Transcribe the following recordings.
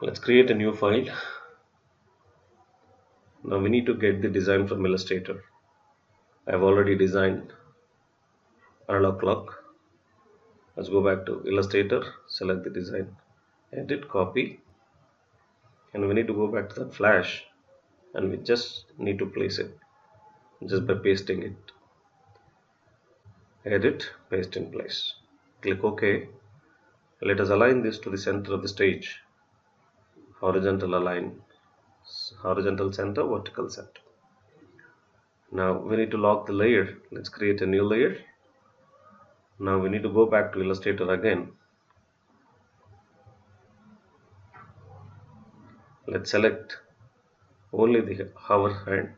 Let's create a new file. Now we need to get the design from Illustrator. I've already designed analog clock. Let's go back to Illustrator, select the design, edit, copy, and we need to go back to that flash and we just need to place it just by pasting it. Edit, paste in place. Click OK. Let us align this to the center of the stage. Horizontal align, horizontal center, vertical center. Now we need to lock the layer. Let's create a new layer. Now we need to go back to Illustrator again. Let's select only the hover hand,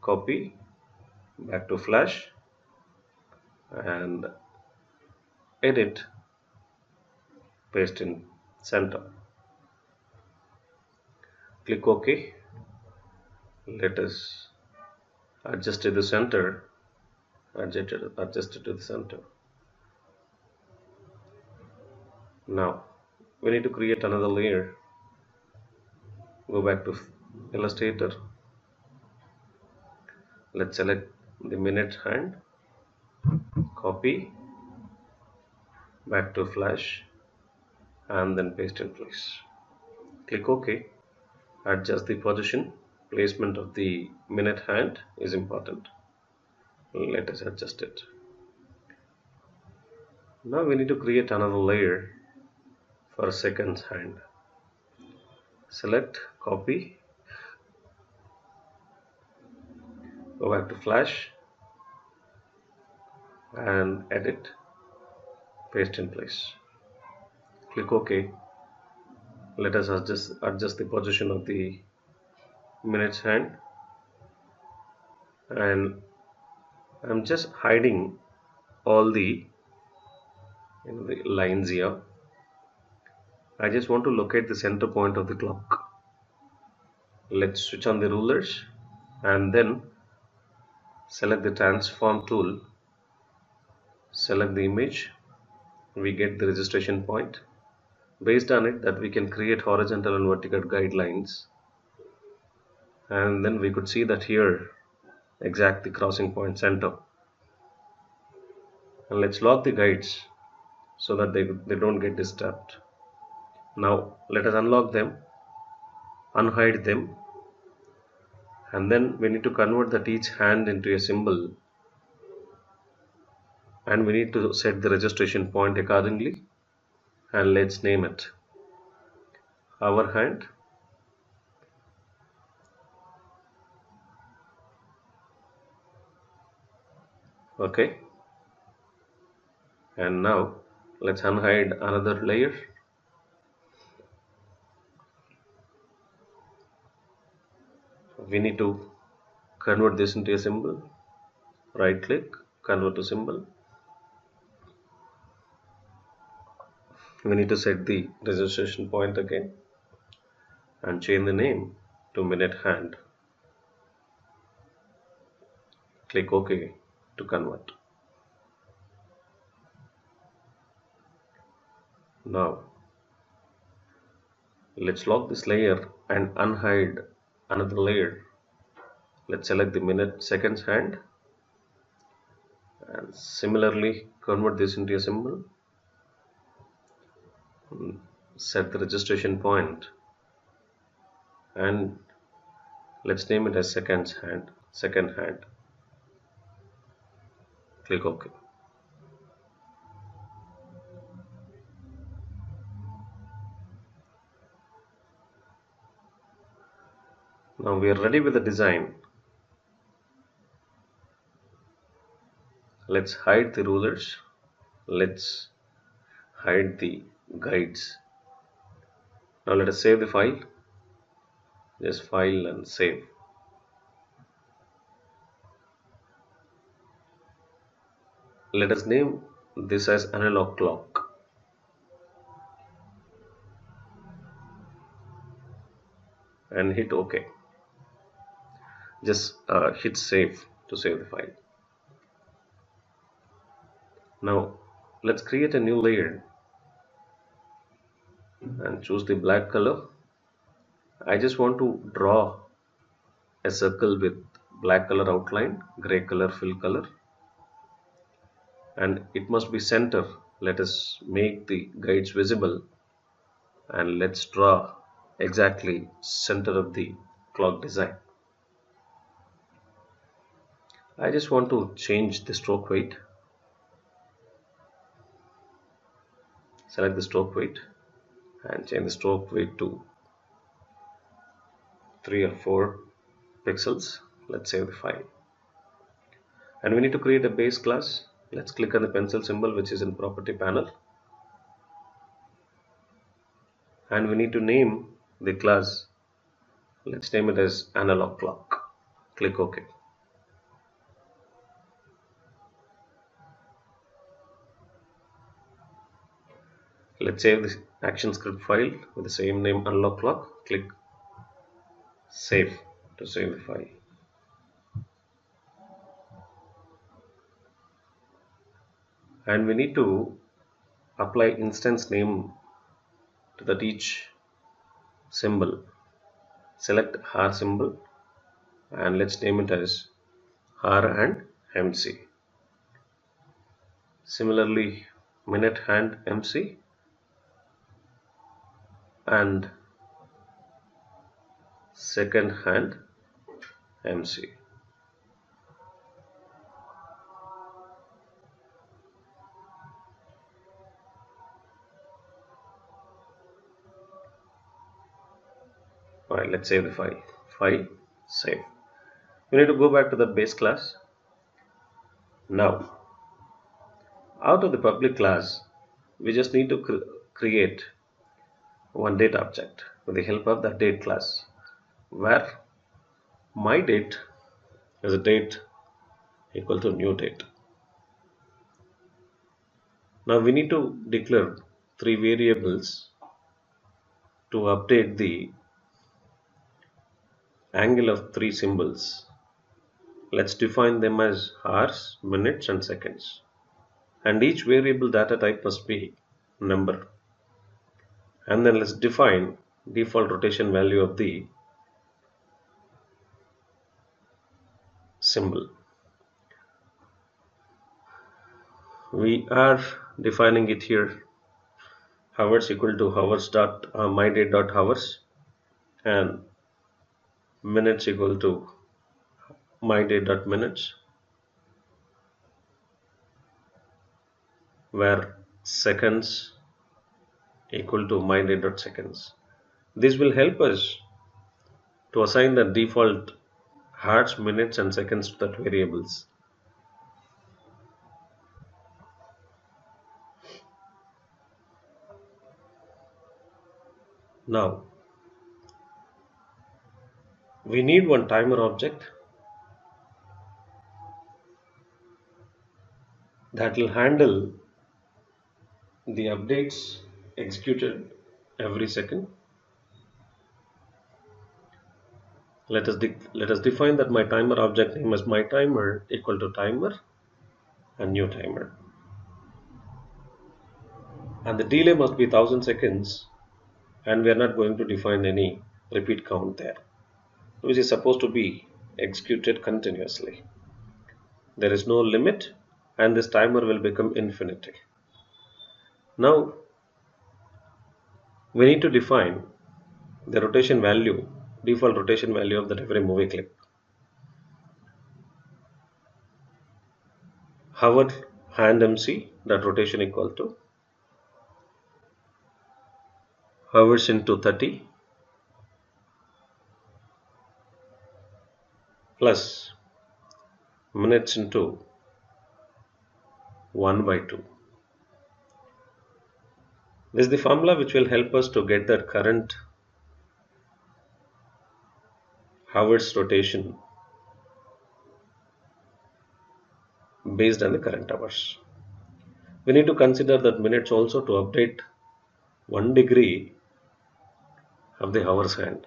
copy, back to flash, and edit, paste in center. Click OK. Let us adjust to the center. Adjust it to the center. Now we need to create another layer. Go back to Illustrator. Let's select the minute hand, copy, back to flash, and then paste in place. Click OK. Adjust the position. Placement of the minute hand is important. Let us adjust it. Now we need to create another layer for seconds hand. Select, copy, go back to flash and edit, paste in place. Click OK. Let us adjust the position of the minutes hand, and I'm just hiding all the lines here. I just want to locate the center point of the clock. Let's switch on the rulers and then select the transform tool. Select the image. We get the registration point. Based on it, that we can create horizontal and vertical guidelines, and then we could see that here exact the crossing point center. And let's lock the guides so that they don't get disturbed. Now let us unlock them, unhide them, and then we need to convert that each hand into a symbol, and we need to set the registration point accordingly, and let's name it our hand, okay. And now let's unhide another layer. We need to convert this into a symbol. Right click, convert to symbol. We need to set the registration point again and change the name to minute hand. Click OK to convert. Now let's lock this layer and unhide another layer. Let's select the minute seconds hand and similarly convert this into a symbol. Set the registration point and let's name it as second hand. Click OK. Now we are ready with the design. Let's hide the rulers. Let's hide the guides. Now let us save the file. Just file and save. Let us name this as analog clock. And hit OK. Just hit save to save the file. Now let's create a new layer. and choose the black color. I just want to draw a circle with black color outline, gray color fill color, and it must be center. Let us make the guides visible and let's draw exactly center of the clock design. I just want to change the stroke weight. Select the stroke weight and change the stroke weight to 3 or 4 pixels. Let's save the file. And we need to create a base class. Let's click on the pencil symbol which is in property panel. And we need to name the class. Let's name it as analog clock. Click OK. Let's save the ActionScript file with the same name, analog clock. Click Save to save the file. And we need to apply instance name to that each symbol. Select R symbol and let's name it as R and MC. Similarly, minute hand MC and second hand MC. Alright, let's save the file. File, save. We need to go back to the base class. Now, out of the public class, we just need to create one date object with the help of the date class, where my date is a date equal to new date. Now we need to declare 3 variables to update the angle of 3 symbols. Let's define them as hours, minutes and seconds. And each variable data type must be number. And then let's define default rotation value of the symbol. We are defining it here, hours equal to hours dot my date dot hours and minutes equal to my date dot minutes, where seconds equal to my date dot seconds. This will help us to assign the default hours, minutes and seconds to that variables. Now we need one timer object that will handle the updates executed every second. Let us define that my timer object name as my timer equal to timer and new timer. And the delay must be 1000 seconds, and we are not going to define any repeat count there, which is supposed to be executed continuously. There is no limit and this timer will become infinity. Now we need to define the rotation value, default rotation value of that every movie clip. Hour hand MC, that rotation equal to hours into 30 plus minutes into 1/2. This is the formula which will help us to get that current hours rotation based on the current hours. We need to consider that minutes also to update 1 degree of the hours hand.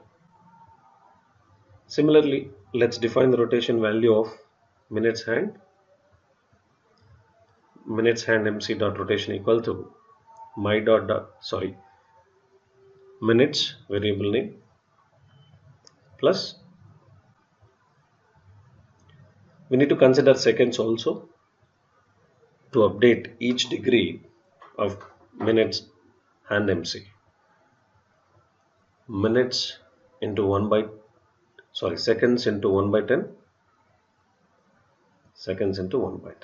Similarly, let's define the rotation value of minutes hand. Minutes hand MC dot rotation equal to my minutes variable name plus we need to consider seconds also to update each degree of minutes and MC. Minutes into 1 by seconds into 1 by 10, seconds into 1 by 10,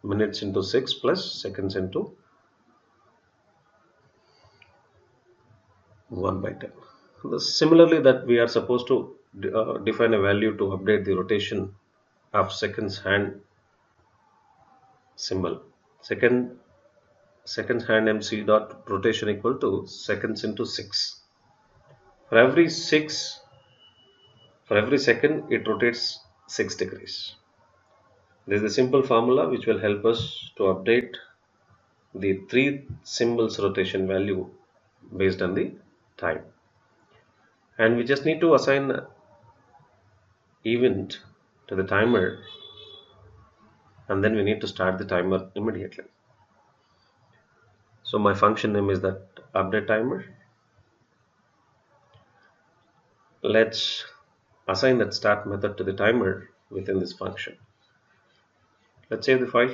minutes into 6 plus seconds into 1 by 10. Similarly, that we are supposed to define a value to update the rotation of seconds hand symbol. Seconds hand MC dot rotation equal to seconds into 6. For every 6, for every second it rotates 6 degrees. This is a simple formula which will help us to update the three symbols rotation value based on the time. And we just need to assign event to the timer, and then we need to start the timer immediately. So my function name is that update timer. Let's assign that start method to the timer within this function. Let's save the file.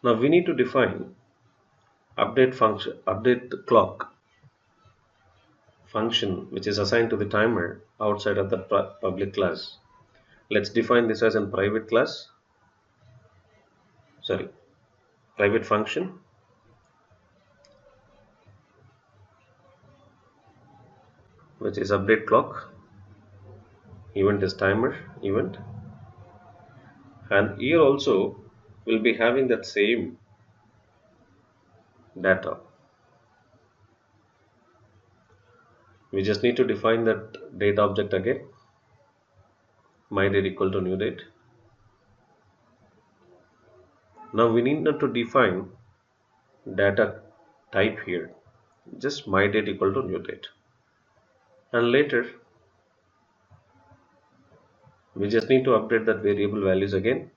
Now we need to define update clock function which is assigned to the timer outside of the public class. Let's define this as a private function, which is update clock, event is timer event, and here also we'll be having that same data. We just need to define that date object again, my date equal to new date. Now we need not to define data type here, just my date equal to new date, and later we just need to update that variable values again.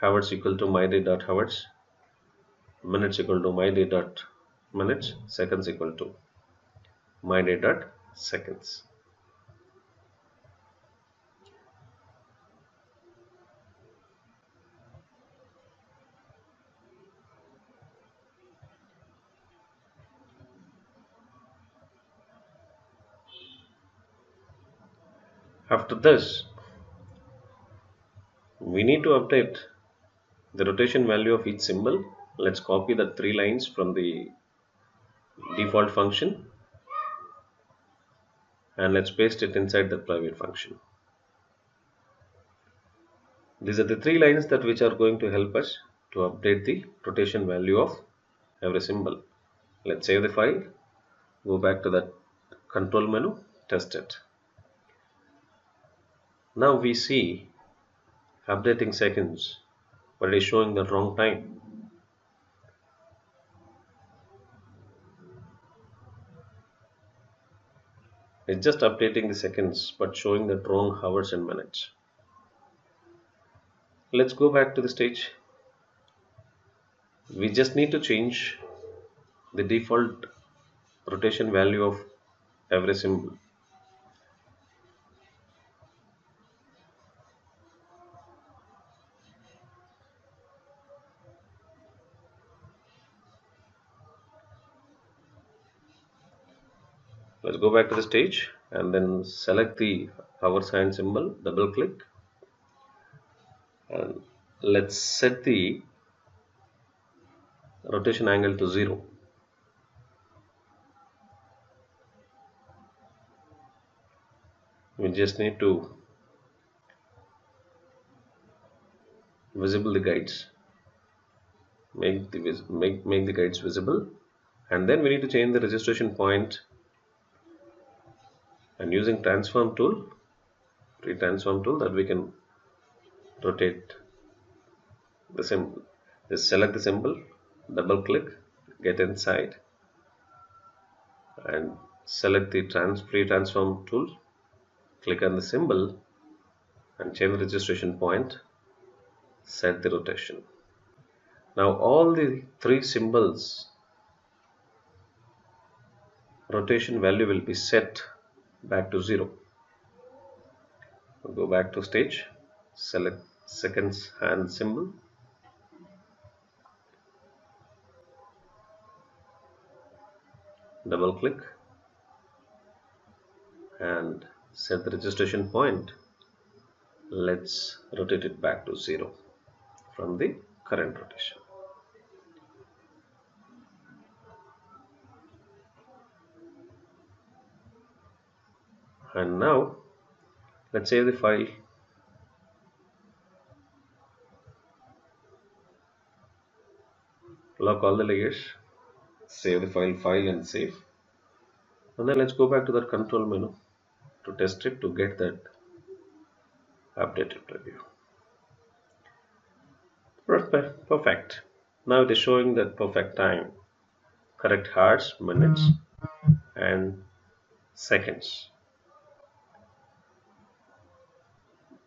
Hours equal to my date dot hours, minutes equal to my date dot minutes, seconds equal to my date dot seconds. After this, we need to update the rotation value of each symbol. Let's copy the 3 lines from the default function and let's paste it inside the private function. These are the 3 lines that which are going to help us to update the rotation value of every symbol. Let's save the file, go back to that control menu, test it. Now we see updating seconds, but it is showing the wrong time. It's just updating the seconds but showing the wrong hours and minutes. Let's go back to the stage. We just need to change the default rotation value of every symbol. Let's go back to the stage and then select the hour sign symbol, double click, and let's set the rotation angle to 0. We just need to visible the guides, make the guides visible, and then we need to change the registration point, and using transform tool, that we can rotate the symbol. Just select the symbol, double click, get inside, and select the free transform tool, click on the symbol and change the registration point, set the rotation. Now all the 3 symbols rotation value will be set back to 0. We'll go back to stage, select seconds hand symbol, double click and set the registration point. Let's rotate it back to 0 from the current rotation. And now let's save the file. Lock all the layers, save the file and save. And then let's go back to that control menu to test it to get that updated preview. Perfect. Now it is showing that perfect time, correct hours, minutes and seconds.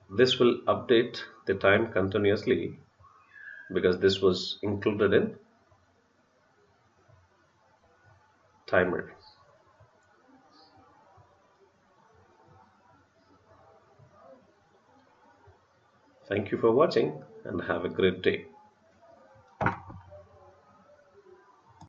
This will update the time continuously because this was included in timer. Thank you for watching and have a great day.